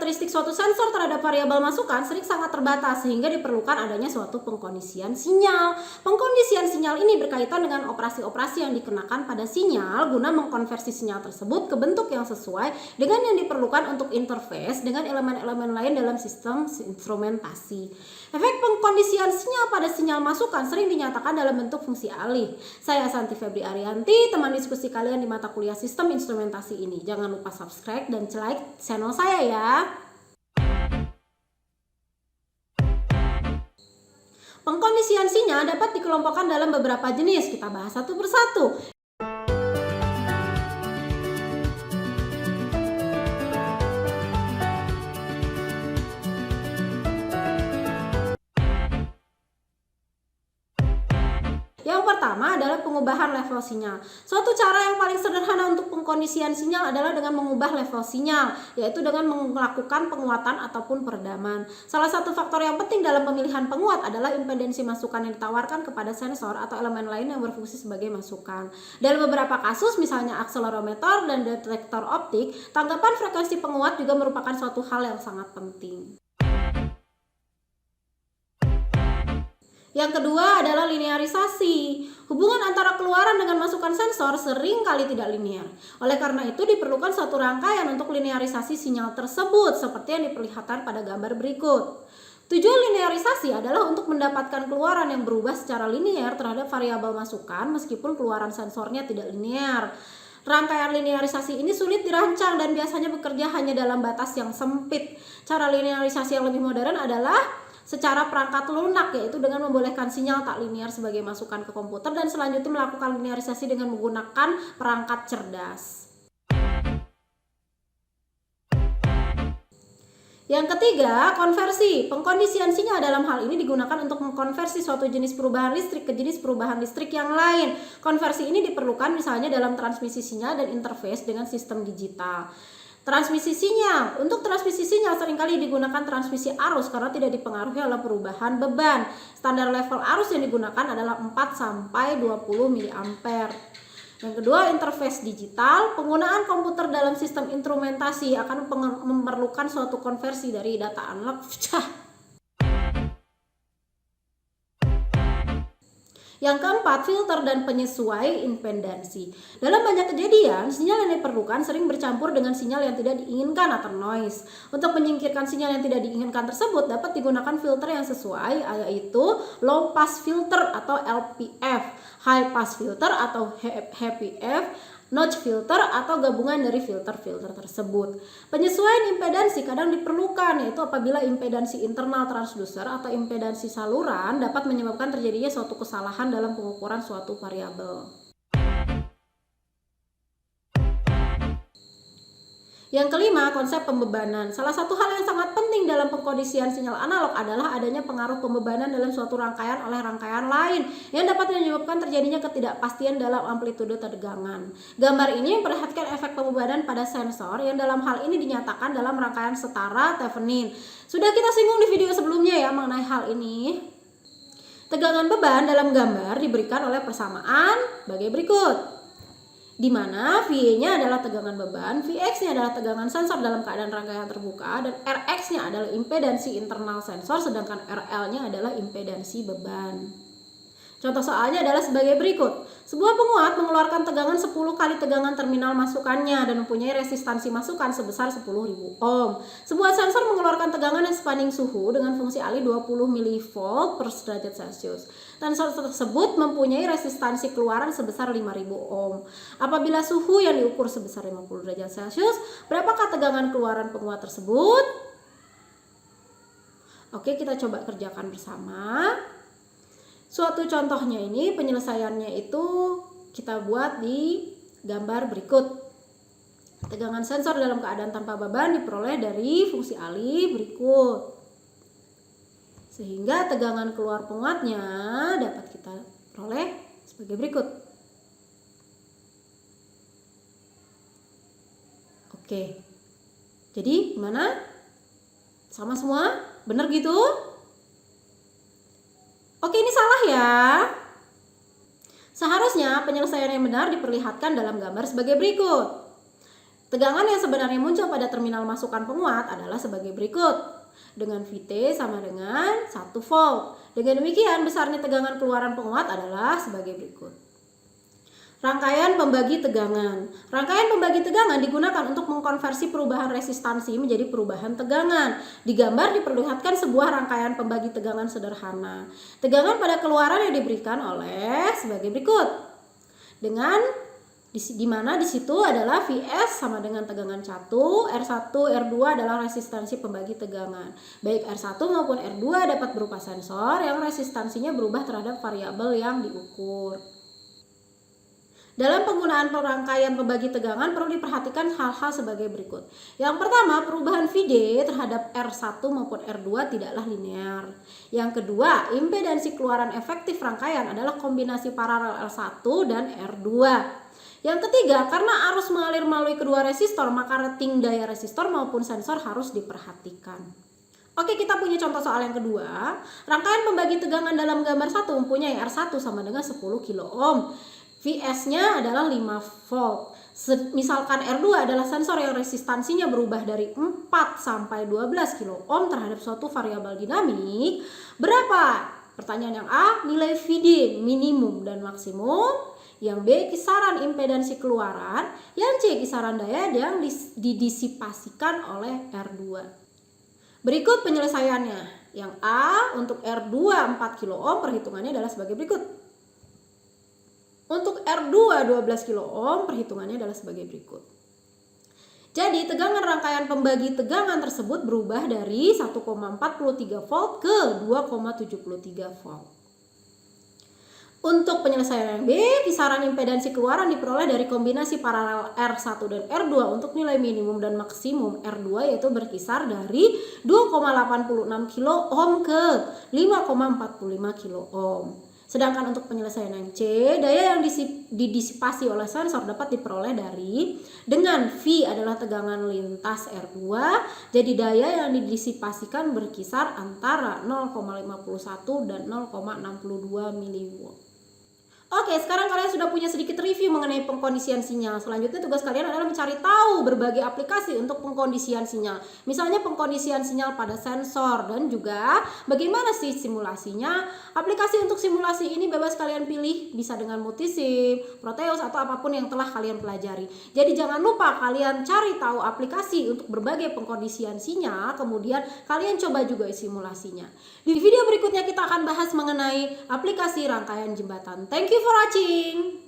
karakteristik suatu sensor terhadap variabel masukan sering sangat terbatas sehingga diperlukan adanya suatu pengkondisian sinyal. Pengkondisian sinyal ini berkaitan dengan operasi-operasi yang dikenakan pada sinyal guna mengkonversi sinyal tersebut ke bentuk yang sesuai dengan yang diperlukan untuk interface dengan elemen-elemen lain dalam sistem instrumentasi. Efek pengkondisian sinyal pada sinyal masukan sering dinyatakan dalam bentuk fungsi alih. Saya Santi Febri Arianti, teman diskusi kalian di mata kuliah sistem instrumentasi ini. Jangan lupa subscribe dan like channel saya ya. Pengkondisian sinyal dapat dikelompokkan dalam beberapa jenis. Kita bahas satu persatu. Yang pertama adalah pengubahan level sinyal. Suatu cara yang paling sederhana untuk pengkondisian sinyal adalah dengan mengubah level sinyal, yaitu dengan melakukan penguatan ataupun peredaman. Salah satu faktor yang penting dalam pemilihan penguat adalah impedansi masukan yang ditawarkan kepada sensor atau elemen lain yang berfungsi sebagai masukan. Dalam beberapa kasus, misalnya akselerometer dan detektor optik, tanggapan frekuensi penguat juga merupakan suatu hal yang sangat penting. Yang kedua adalah linearisasi. Hubungan antara keluaran dengan masukan sensor sering kali tidak linear. Oleh karena itu diperlukan suatu rangkaian untuk linearisasi sinyal tersebut seperti yang diperlihatkan pada gambar berikut. Tujuan linearisasi adalah untuk mendapatkan keluaran yang berubah secara linear terhadap variabel masukan meskipun keluaran sensornya tidak linear. Rangkaian linearisasi ini sulit dirancang dan biasanya bekerja hanya dalam batas yang sempit. Cara linearisasi yang lebih modern adalah secara perangkat lunak, yaitu dengan membolehkan sinyal tak linear sebagai masukan ke komputer dan selanjutnya melakukan linearisasi dengan menggunakan perangkat cerdas. Yang ketiga, konversi. Pengkondisian sinyal dalam hal ini digunakan untuk mengkonversi suatu jenis perubahan listrik ke jenis perubahan listrik yang lain. Konversi ini diperlukan misalnya dalam transmisi sinyal dan interface dengan sistem digital. Transmisi sinyal. Untuk transmisi sinyal seringkali digunakan transmisi arus karena tidak dipengaruhi oleh perubahan beban. Standar level arus yang digunakan adalah 4-20 mA. Yang kedua, interface digital. Penggunaan komputer dalam sistem instrumentasi akan memerlukan suatu konversi dari data analog. Yang keempat, filter dan penyesuai impedansi. Dalam banyak kejadian, sinyal yang diperlukan sering bercampur dengan sinyal yang tidak diinginkan atau noise. Untuk menyingkirkan sinyal yang tidak diinginkan tersebut dapat digunakan filter yang sesuai, yaitu low pass filter atau LPF, high pass filter atau HPF, notch filter atau gabungan dari filter-filter tersebut. Penyesuaian impedansi kadang diperlukan, yaitu apabila impedansi internal transducer atau impedansi saluran dapat menyebabkan terjadinya suatu kesalahan dalam pengukuran suatu variabel. Yang kelima, konsep pembebanan. Salah satu hal yang sangat penting dalam pengkondisian sinyal analog adalah adanya pengaruh pembebanan dalam suatu rangkaian oleh rangkaian lain yang dapat menyebabkan terjadinya ketidakpastian dalam amplitude tegangan. Gambar ini memperlihatkan efek pembebanan pada sensor yang dalam hal ini dinyatakan dalam rangkaian setara Thevenin. Sudah kita singgung di video sebelumnya ya mengenai hal ini. Tegangan beban dalam gambar diberikan oleh persamaan sebagai berikut, di mana VA-nya adalah tegangan beban, Vx-nya adalah tegangan sensor dalam keadaan rangkaian terbuka, dan Rx-nya adalah impedansi internal sensor, sedangkan RL-nya adalah impedansi beban. Contoh soalnya adalah sebagai berikut. Sebuah penguat mengeluarkan tegangan 10 kali tegangan terminal masukannya dan mempunyai resistansi masukan sebesar 10.000 ohm. Sebuah sensor mengeluarkan tegangan yang sebanding suhu dengan fungsi alih 20 mV per derajat Celcius. Sensor tersebut mempunyai resistansi keluaran sebesar 5.000 ohm. Apabila suhu yang diukur sebesar 50 derajat Celcius, berapakah tegangan keluaran penguat tersebut? Oke, kita coba kerjakan bersama. Suatu contohnya ini, penyelesaiannya itu kita buat di gambar berikut. Tegangan sensor dalam keadaan tanpa beban diperoleh dari fungsi alih berikut. Sehingga tegangan keluar penguatnya dapat kita peroleh sebagai berikut. Oke. Jadi gimana? Sama semua? Benar gitu? Oke, ini salah ya. Seharusnya penyelesaian yang benar diperlihatkan dalam gambar sebagai berikut. Tegangan yang sebenarnya muncul pada terminal masukan penguat adalah sebagai berikut. Dengan Vt sama dengan 1 volt. Dengan demikian, besarnya tegangan keluaran penguat adalah sebagai berikut. Rangkaian pembagi tegangan. Rangkaian pembagi tegangan digunakan untuk mengkonversi perubahan resistansi menjadi perubahan tegangan. Di gambar diperlihatkan sebuah rangkaian pembagi tegangan sederhana. Tegangan pada keluaran yang diberikan oleh sebagai berikut. Di mana di situ adalah Vs sama dengan tegangan 1, R1, R2 adalah resistansi pembagi tegangan. Baik R1 maupun R2 dapat berupa sensor yang resistansinya berubah terhadap variabel yang diukur. Dalam penggunaan rangkaian pembagi tegangan perlu diperhatikan hal-hal sebagai berikut. Yang pertama, perubahan Vd terhadap R1 maupun R2 tidaklah linear. Yang kedua, impedansi keluaran efektif rangkaian adalah kombinasi paralel R1 dan R2. Yang ketiga, karena arus mengalir melalui kedua resistor, maka rating daya resistor maupun sensor harus diperhatikan. Oke, kita punya contoh soal yang kedua. Rangkaian pembagi tegangan dalam gambar 1 mempunyai R1 sama dengan 10 kilo ohm. Vs-nya adalah 5 volt. Misalkan R2 adalah sensor yang resistansinya berubah dari 4 sampai 12 kilo ohm terhadap suatu variabel dinamik. Berapa? Pertanyaan yang A, nilai Vd minimum dan maksimum. Yang B, kisaran impedansi keluaran. Yang C, kisaran daya yang didisipasikan oleh R2. Berikut penyelesaiannya. Yang A, untuk R2 4 kilo ohm perhitungannya adalah sebagai berikut. Untuk R2 12 kilo ohm perhitungannya adalah sebagai berikut. Jadi tegangan rangkaian pembagi tegangan tersebut berubah dari 1,43 volt ke 2,73 volt. Untuk penyelesaian yang B, kisaran impedansi keluaran diperoleh dari kombinasi paralel R1 dan R2 untuk nilai minimum dan maksimum R2 yaitu berkisar dari 2,86 kilo ohm ke 5,45 kilo ohm. Sedangkan untuk penyelesaian yang C, daya yang didisipasi oleh sensor dapat diperoleh dengan V adalah tegangan lintas R2, jadi daya yang didisipasikan berkisar antara 0,51 dan 0,62 mW. Oke, sekarang kalian sudah punya sedikit review mengenai pengkondisian sinyal. Selanjutnya tugas kalian adalah mencari tahu berbagai aplikasi untuk pengkondisian sinyal. Misalnya pengkondisian sinyal pada sensor dan juga bagaimana sih simulasinya. Aplikasi untuk simulasi ini bebas kalian pilih, bisa dengan Multisim, Proteus atau apapun yang telah kalian pelajari. Jadi jangan lupa kalian cari tahu aplikasi untuk berbagai pengkondisian sinyal, kemudian kalian coba juga simulasinya. Di video berikutnya kita akan bahas mengenai aplikasi rangkaian jembatan. Thank you for watching.